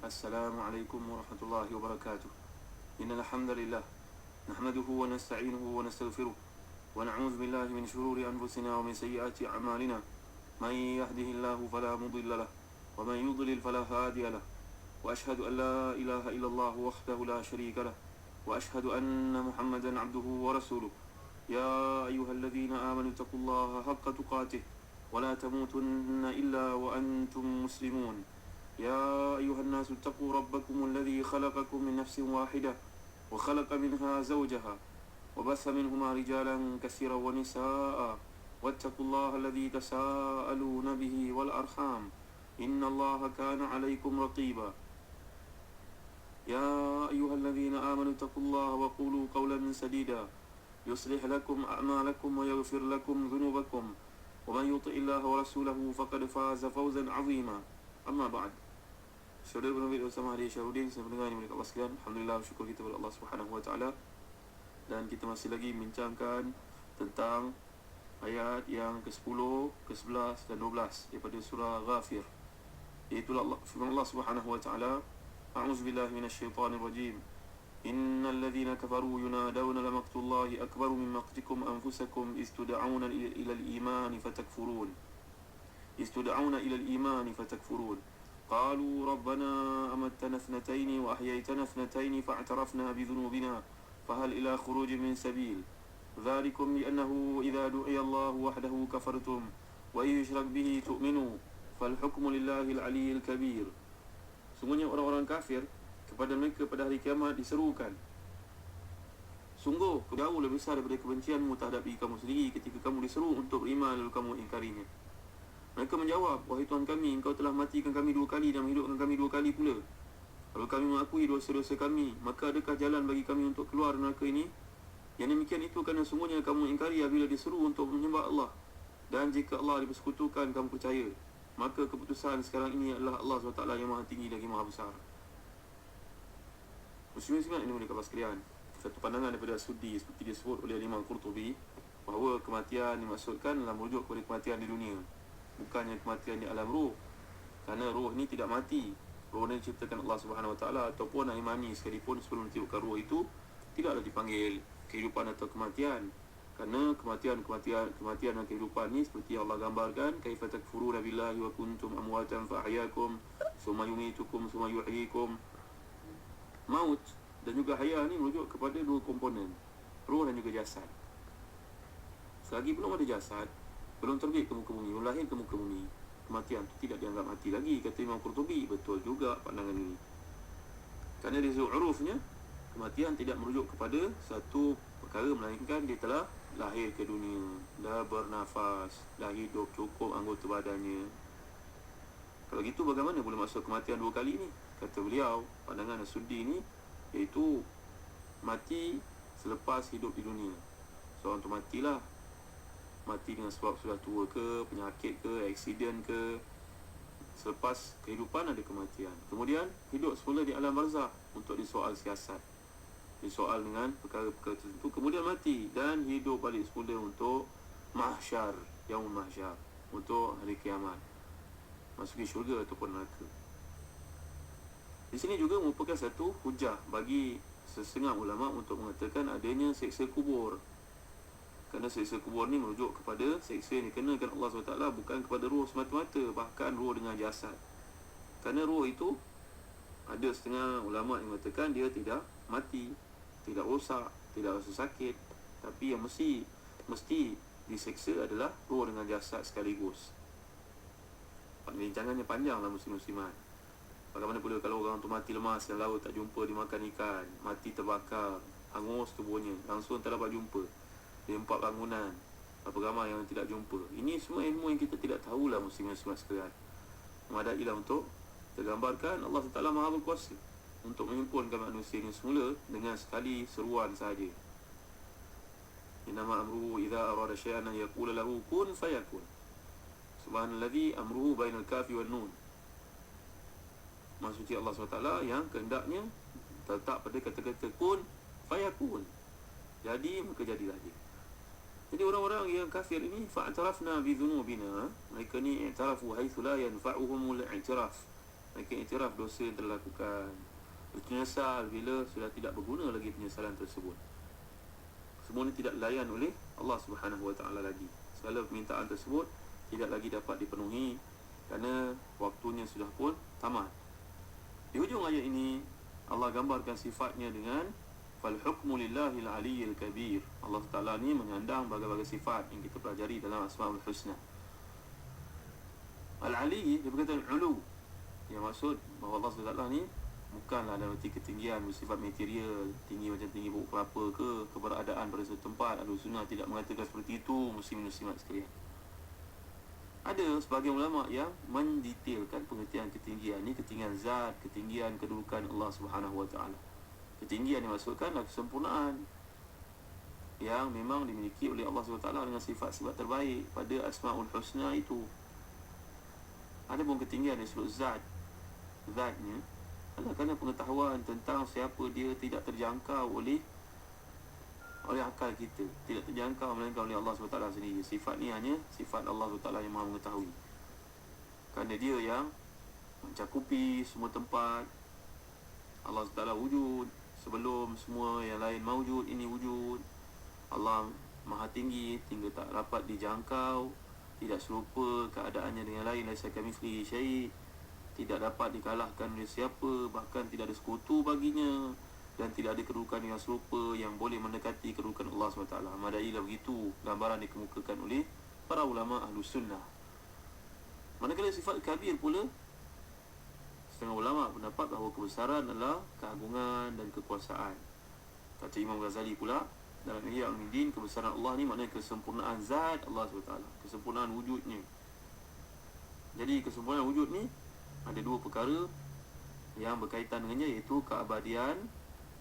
Assalamualaikum warahmatullahi wabarakatuh. Innal hamdalillah nahmaduhu wa nasta'inuhu wa nastaghfiruh wa na'udzu billahi min shururi anfusina wa min sayyiati a'malina. Man yahdihillahu fala mudilla lahu wa man yudlil fala hadiya lahu. Wa ashhadu an la ilaha illallah wahdahu la sharika lahu wa ashhadu anna Muhammadan 'abduhu wa rasuluh. Ya ayyuhalladzina amanu taqullaha haqqa tuqatih wa la tamutunna illa wa antum muslimun. يا أيها الناس اتقوا ربكم الذي خلقكم من نفس واحدة وخلق منها زوجها وبث منهما رجالا كثيرا ونساء واتقوا الله الذي تساءلون به والأرحام إن الله كان عليكم رقيبا يا أيها الذين آمنوا اتقوا الله وقولوا قولا سديدا يصلح لكم أعمالكم ويغفر لكم ذنوبكم ومن يطع الله ورسوله فقد فاز فوزا عظيما أما بعد. Saudara penerbit bersama Hadi Syarudin, saya mendengar ini Allah sekalian. Alhamdulillah, bersyukur kita kepada Allah Subhanahu Wa Taala. Dan kita masih lagi membincangkan tentang ayat yang ke-10, ke-11 dan 12 daripada surah Ghafir. Iaitu firman Allah Subhanahu Wa Taala, A'udzubillahi minasyaitonir rajim. Innal ladzina kafaru yunadawna lamaqtullahi akbaru min maqtikum anfusakum istud'auna ila al-iman fatakfurun. Istud'auna ila al-iman fatakfurun. قالوا ربنا أمتنا اثنتين وأحييتنا اثنتين فاعترفنا بذنوبنا فهل إلى خروج من سبيل ذلكم لأنه إذا دعي الله وحده كفرتم وإن يشرك به تؤمنوا فالحكم لله العلي الكبير. Sungguhnya orang-orang kafir kepada mereka pada hari kiamat diserukan, sungguh jauh lebih besar daripada kebencianmu terhadap diri kamu sendiri ketika kamu diseru untuk beriman lalu kamu ingkarinya. Mereka menjawab, wahai Tuhan kami, engkau telah matikan kami 2 kali dan menghidupkan kami 2 kali pula. Lalu kami mengakui dosa-dosa kami, maka adakah jalan bagi kami untuk keluar dari neraka ini? Yang demikian itu kerana sungguhnya kamu ingkari apabila disuruh untuk menyembah Allah. Dan jika Allah dipersekutukan, kamu percaya. Maka keputusan sekarang ini adalah Allah SWT yang maha tinggi lagi maha besar. Muslimin-muslimat ini mereka sekalian, satu pandangan daripada Sudi seperti disebut oleh Imam Qurtubi, bahawa kematian dimaksudkan dalam merujuk kepada kematian di dunia, bukannya kematian di alam roh. Kerana roh ni tidak mati. Roh ni diciptakan Allah Subhanahu Wa Taala, ataupun imani sekalipun sebelum ditiupkan roh itu tidaklah dipanggil kehidupan atau kematian. Kerana kematian dan kehidupan ni seperti yang Allah gambarkan, kaifa takfuruna billahi wa kuntum amwatan fa ahyakum summa yumitukum summa yuhyikum. Maut dan juga haya ni merujuk kepada 2 komponen, roh dan juga jasad. Selagi belum ada jasad, belum terbit ke muka bumi, belum lahir ke muka bumi, kematian itu tidak dianggap mati lagi, kata Imam Qurtubi. Betul juga pandangan ini. Kerana dari sudut urufnya, kematian tidak merujuk kepada satu perkara, melainkan dia telah lahir ke dunia, dah bernafas, dah hidup cukup anggota badannya. Kalau gitu bagaimana boleh masuk kematian 2 kali ni? Kata beliau, pandangan As-Suddi ni, iaitu mati selepas hidup di dunia. Seorang tu matilah, mati dengan sebab sudah tua ke, penyakit ke, aksiden ke. Selepas kehidupan ada kematian. Kemudian hidup semula di alam barzakh untuk disoal siasat, disoal dengan perkara-perkara tertentu. Kemudian mati dan hidup balik semula untuk mahsyar, yaumul mahsyar, untuk hari kiamat, masuki syurga ataupun neraka. Di sini juga merupakan satu hujah bagi setengah ulama untuk mengatakan adanya seksa kubur. Kerana seksa kubur ni merujuk kepada seksa yang dikenakan Allah SWT bukan kepada roh semata-mata, bahkan roh dengan jasad. Kerana roh itu, ada setengah ulama yang mengatakan dia tidak mati, tidak rosak, tidak rasa sakit, tapi yang mesti diseksa adalah roh dengan jasad sekaligus. Perbincangannya panjanglah muslim-muslimat. Bagaimana pula kalau orang tu mati lemas dalam laut, tak jumpa dimakan ikan, mati terbakar, hangus tubuhnya, langsung tak dapat jumpa, di 4 bangunan, berapa ramai yang tidak jumpa. Ini semua ilmu yang kita tidak tahulah muslim-muslimat sekalian. Memadailah untuk tergambarkan Allah SWT Maha berkuasa untuk menghimpunkan manusia ini semula dengan sekali seruan sahaja. Innama amruhu idza arada syai'an yaqulu lahu kun fayakun. Subhanalladzi amruhu bainal kafi wan nun. Maksudnya Allah SWT yang kehendaknya terletak pada kata-kata kun fayakun, jadi maka jadilah dia. Jadi orang-orang yang kafir ini, fa'tarafna bi dhunubina, mereka ni i'tarafu haitsu la yanfa'uhumul i'tiraf, mereka iktiraf dosa yang telah lakukan, menyesal bila sudah tidak berguna lagi penyesalan tersebut. Semua ini tidak dilayan oleh Allah Subhanahu Wa Taala lagi. Segala permintaan tersebut tidak lagi dapat dipenuhi kerana waktunya sudah pun tamat. Di hujung ayat ini Allah gambarkan sifatnya dengan fal hukmu lillahil aliyyil kabir. Allah Taala ni menyandang berbagai sifat yang kita pelajari dalam Asmaul Husna. Al-Ali dia berkata al-ulu, yang maksud bahawa Allah SWT ni bukanlah dalam arti ketinggian bersifat material, tinggi macam tinggi pokok kelapa ke, keberadaan pada satu tempat. Ahlu sunnah tidak mengatakan seperti itu, muslim-muslimat sekalian. Ada sebahagian ulama yang mendetailkan pengertian ketinggian ni, ketinggian zat, ketinggian kedudukan Allah Subhanahu Wa Taala. Ketinggian yang dimaksudkan adalah kesempurnaan yang memang dimiliki oleh Allah SWT dengan sifat-sifat terbaik pada Asmaul Husna itu. Ada pun ketinggian yang disebut zat, zatnya adalah kerana pengetahuan tentang siapa dia tidak terjangkau oleh akal kita, tidak terjangkau melainkan oleh Allah SWT sendiri. Sifat ni hanya sifat Allah SWT yang maha mengetahui, kerana dia yang mencakupi semua tempat. Allah SWT wujud sebelum semua yang lain mawujud ini wujud. Allah maha tinggi hingga tak dapat dijangkau, tidak serupa keadaannya dengan lain, laisa kamitslihi syai', tidak dapat dikalahkan oleh siapa, bahkan tidak ada sekutu baginya, dan tidak ada kedudukan yang serupa yang boleh mendekati kedudukan Allah SWT. Madailah begitu gambaran dikemukakan oleh para ulama ahlu sunnah. Manakala sifat kabir pula, setengah ulama pendapat bahawa kebesaran adalah keagungan dan kekuasaan. Kata Imam Ghazali pula dalam Ihya Ulumuddin, kebesaran Allah ni maknanya kesempurnaan zat Allah SWT, kesempurnaan wujudnya. Jadi kesempurnaan wujud ni ada dua perkara yang berkaitan dengannya, iaitu keabadian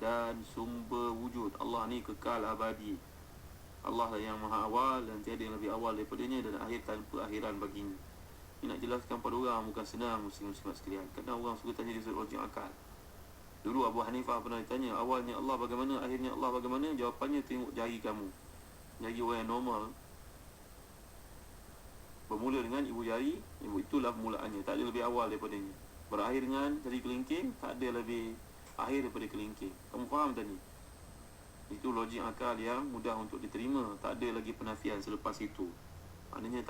dan sumber wujud. Allah ni kekal abadi. Allah lah yang maha awal dan tiada yang lebih awal daripadanya, dan akhir tanpa akhiran baginya. Ini nak jelaskan pada orang bukan senang, muslim-muslimat sekalian. Kadang orang suka tanya dia soal logik akal. Dulu Abu Hanifah pernah ditanya, awalnya Allah bagaimana, akhirnya Allah bagaimana? Jawapannya, tengok jari kamu. Jari orang yang normal bermula dengan ibu jari, ibu itulah permulaannya, tak ada lebih awal daripadanya. Berakhir dengan jari kelingking, tak ada lebih akhir daripada kelingking. Kamu faham tadi? Itu logik akal yang mudah untuk diterima, tak ada lagi penafian selepas itu. Maknanya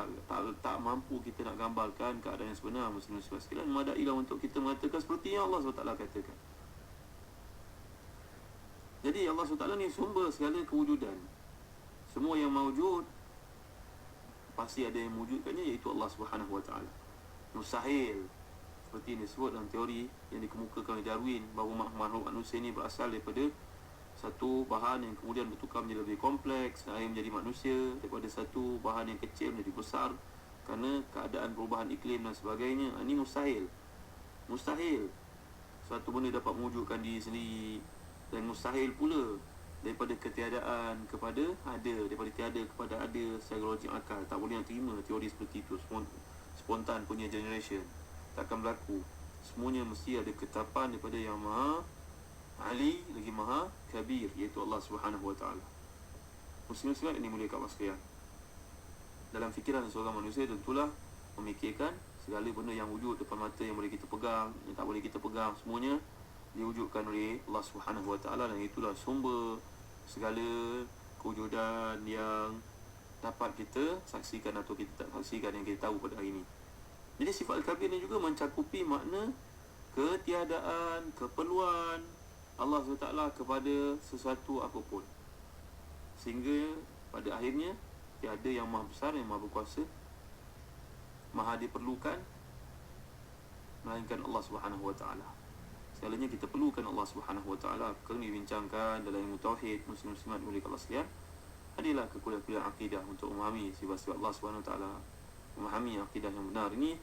tak mampu kita nak gambarkan keadaan yang sebenar, muslim-muslimat sekalian. Madailah untuk kita mengatakan seperti yang Allah SWT katakan. Jadi Allah SWT ni sumber segala kewujudan. Semua yang mawujud pasti ada yang mewujudkannya, iaitu Allah Subhanahu Wa Taala. Mustahil, seperti ini disebut dalam teori yang dikemukakan oleh Darwin, bahawa makhluk manusia ini berasal daripada satu bahan yang kemudian bertukar menjadi lebih kompleks, akhirnya menjadi manusia, daripada satu bahan yang kecil menjadi besar kerana keadaan perubahan iklim dan sebagainya. Ini mustahil. Mustahil satu benda dapat mewujudkan diri sendiri, dan mustahil pula daripada ketiadaan kepada ada, daripada tiada kepada ada secara logik akal. Tak boleh nak terima teori seperti itu, spontan punya generation, takkan berlaku. Semuanya mesti ada ketetapan daripada yang maha Ali lagi maha kabir, iaitu Allah Subhanahu Wa Taala. Muslim-muslimat ini mulia Allah sekalian, dalam fikiran seorang manusia tentulah memikirkan segala benda yang wujud depan mata, yang boleh kita pegang, yang tak boleh kita pegang, semuanya diwujudkan oleh Allah Subhanahu Wa Taala, dan itulah sumber segala kewujudan yang dapat kita saksikan atau kita tak saksikan, yang kita tahu pada hari ini. Jadi sifat Al-Kabir ni juga mencakupi makna ketiadaan, keperluan Allah SWT kepada sesuatu apapun, sehingga pada akhirnya tiada yang maha besar, yang maha berkuasa, maha diperlukan melainkan Allah Subhanahu Wa Taala. Segalanya kita perlukan Allah Subhanahu Wa Taala. Kerana dibincangkan dalam ilmu tauhid, muslim-muslimat mulia Allah sekalian, adalah kuliah-kuliah akidah untuk memahami sifat-sifat Allah Subhanahu Wa Taala, memahami akidah yang benar ini.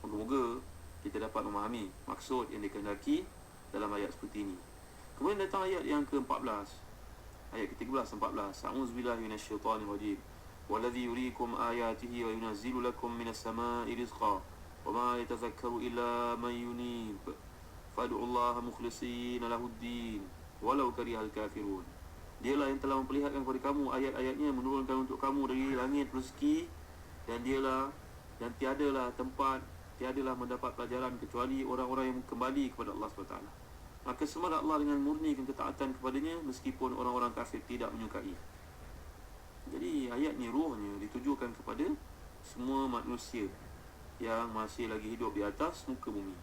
Moga-moga kita dapat memahami maksud yang dikehendaki dalam ayat seperti ini. Kemudian datang ayat yang ke-14, ayat ke-13 14. A'udzubillahi minasyaitanirrajim. Wallazi yuriikum ayatihi wa yunazzilu lakum minas samaa'i rizqan wa ma yatadhakkaru illa man yunib. Fad'ullaha mukhlishina lahuddin walau karihal kafirun. Dialah yang telah memperlihatkan kepada kamu ayat-ayatnya, menurunkan untuk kamu dari langit rezeki, dan dialah, dan tiadalah tempat, tiadalah mendapat pelajaran kecuali orang-orang yang kembali kepada Allah SWT. Maka sembahlah Allah dengan murnikan ketaatan kepadanya meskipun orang-orang kafir tidak menyukai. Jadi ayat ni ruhnya ditujukan kepada semua manusia yang masih lagi hidup di atas muka bumi,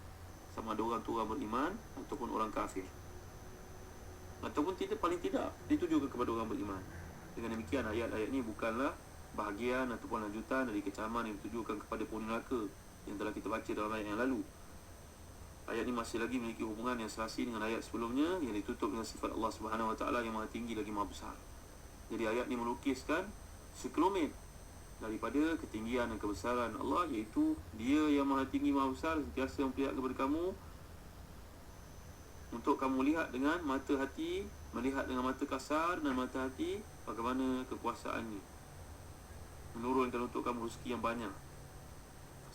sama ada orang tu orang beriman ataupun orang kafir, ataupun tidak, paling tidak ditujukan kepada orang beriman. Dengan demikian ayat-ayat ni bukanlah bahagian ataupun lanjutan dari kecaman yang ditujukan kepada penghuni neraka yang telah kita baca dalam ayat yang lalu. Ayat ni masih lagi memiliki hubungan yang serasi dengan ayat sebelumnya yang ditutup dengan sifat Allah Subhanahu Wa Taala yang maha tinggi lagi maha besar. Jadi ayat ni melukiskan sekelumit daripada ketinggian dan kebesaran Allah, iaitu Dia yang maha tinggi maha besar sentiasa memperlihat kepada kamu untuk kamu lihat dengan mata hati, melihat dengan mata kasar dan mata hati bagaimana kekuasaannya, menurunkan untuk kamu rezeki yang banyak.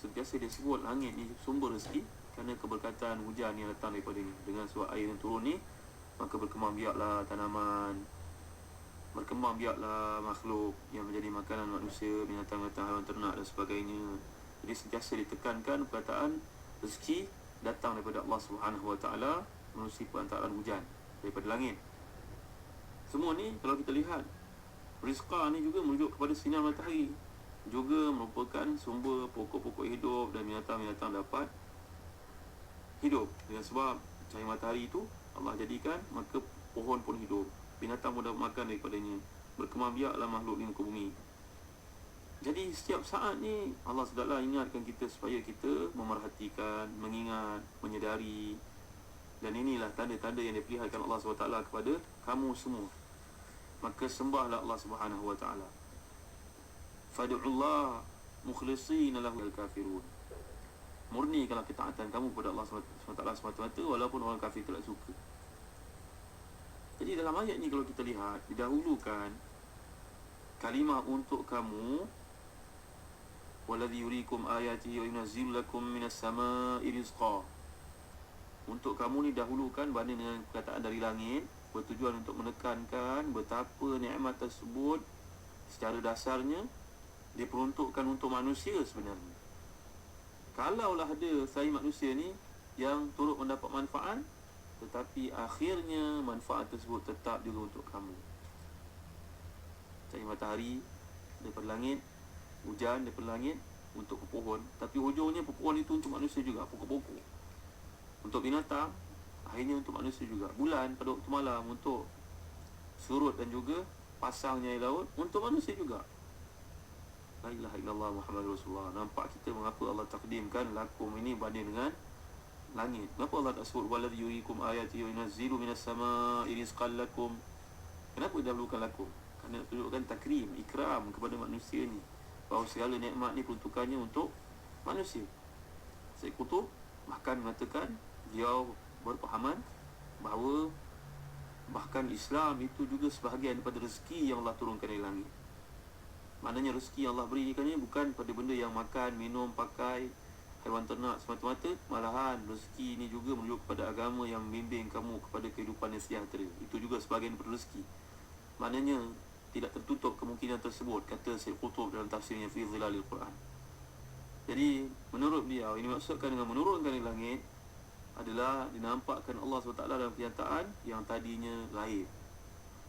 Sentiasa dia sebut langit ni sumber rezeki kerana keberkatan hujan yang datang daripadanya. Dengan sebab air yang turun ni, maka berkembang biaklah tanaman, berkembang biaklah makhluk yang menjadi makanan manusia, binatang-binatang, haiwan ternak dan sebagainya. Jadi sentiasa ditekankan perkataan rezeki datang daripada Allah Subhanahu Wa Taala melalui perantaraan hujan daripada langit. Semua ni kalau kita lihat, rizqah ni juga merujuk kepada sinar matahari, juga merupakan sumber pokok-pokok hidup dan binatang-binatang dapat hidup. Dengan sebab cahaya matahari itu Allah jadikan, maka pohon pun hidup, binatang pun dapat makan daripadanya, berkembang biaklah makhluk di muka bumi. Jadi setiap saat ni Allah sedaklah ingatkan kita supaya kita memerhatikan, mengingat, menyedari. Dan inilah tanda-tanda yang diperlihatkan Allah SWT kepada kamu semua. Maka sembahlah Allah Subhanahu Wa Taala. Fad'ullah mukhlishina lahu al-kafirun. Murnikanlah ketaatan kamu kepada Allah SWT semata-mata walaupun orang kafir tidak suka. Jadi dalam ayat ni kalau kita lihat, didahulukan kalimah untuk kamu, waladhi yurikum ayatihi wa yunazzilu lakum minas sama'i rizqa. Untuk kamu ni dahulukan banding dengan perkataan dari langit, bertujuan untuk menekankan betapa nikmat tersebut secara dasarnya diperuntukkan untuk manusia sebenarnya. Kalaulah ada saya manusia ni yang turut mendapat manfaat, tetapi akhirnya manfaat tersebut tetap juga untuk kamu. Cahaya matahari daripada langit, hujan daripada langit untuk pepohon, tapi hujungnya pepohon itu untuk manusia juga, pokok-pokok. Untuk binatang, akhirnya untuk manusia juga. Bulan pada waktu malam untuk surut dan juga pasangnya air laut untuk manusia juga. La ilaha illallah Muhammadur Rasulullah. Nampak kita mengapa Allah takdimkan lakum ini banding dengan langit. Kenapa Allah tak sebut waladhi yurikum ayati wa yunazzilu minas sama'i rizqan lakum? Kenapa dahulukan lakum? Kerana tunjukkan takrim, ikram kepada manusia ni, bahawa segala nikmat ni peruntukannya untuk manusia. Syekh Qutb bahkan mengatakan, beliau berpahaman bahawa bahkan Islam itu juga sebahagian daripada rezeki yang Allah turunkan dari langit. Maknanya rezeki yang Allah berikan ni bukan pada benda yang makan, minum, pakai, haiwan ternak semata-mata. Malahan rezeki ini juga menuju kepada agama yang membimbing kamu kepada kehidupan yang sejahtera. Itu juga sebahagian daripada rezeki. Maknanya tidak tertutup kemungkinan tersebut, kata Syekh Qutb dalam tafsirnya Fi Zilalil Quran. Jadi menurut beliau, ini maksudkan dengan menurunkan dari langit adalah dinampakkan Allah SWT dalam kenyataan yang tadinya gaib,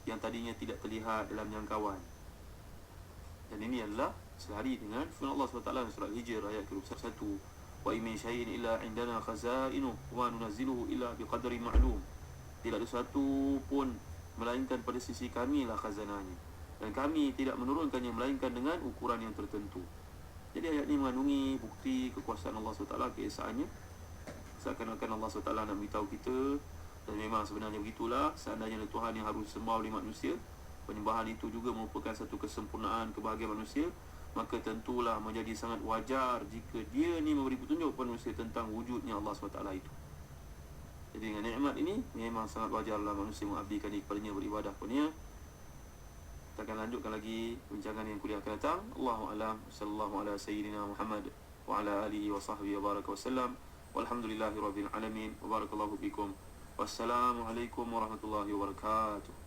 yang tadinya tidak terlihat dalam jangkauan. Dan ini adalah selari dengan firman Allah SWT dalam surah Hijr ayat ke-21, wa min syai'in illa indana khaza'inu wa nunazziluhu illa biqadri ma'lum. Tidak ada sesuatu pun melainkan pada sisi kami lah khazanahnya, dan kami tidak menurunkannya melainkan dengan ukuran yang tertentu. Jadi ayat ini mengandungi bukti kekuasaan Allah SWT, keesaannya. Seakan-akan Allah SWT nak beritahu kita, dan memang sebenarnya begitulah, seandainya ada Tuhan yang harus disembah oleh manusia, penyembahan itu juga merupakan satu kesempurnaan kebahagiaan manusia, maka tentulah menjadi sangat wajar jika dia ni memberi petunjuk kepada manusia tentang wujudnya Allah SWT itu. Jadi dengan nikmat ini memang sangat wajarlah manusia mengabdikan diri kepadanya, beribadah kepadanya. Kita akan lanjutkan lagi bincangan yang kuliah akan datang. Allahu a'lam. Sallallahu ala sayyidina Muhammad wa ala alihi wa sahbihi wa baraka wasallam. Walhamdulillahirabbil alamin. Wa barakallahu fikum. Wassalamualaikum warahmatullahi wabarakatuh.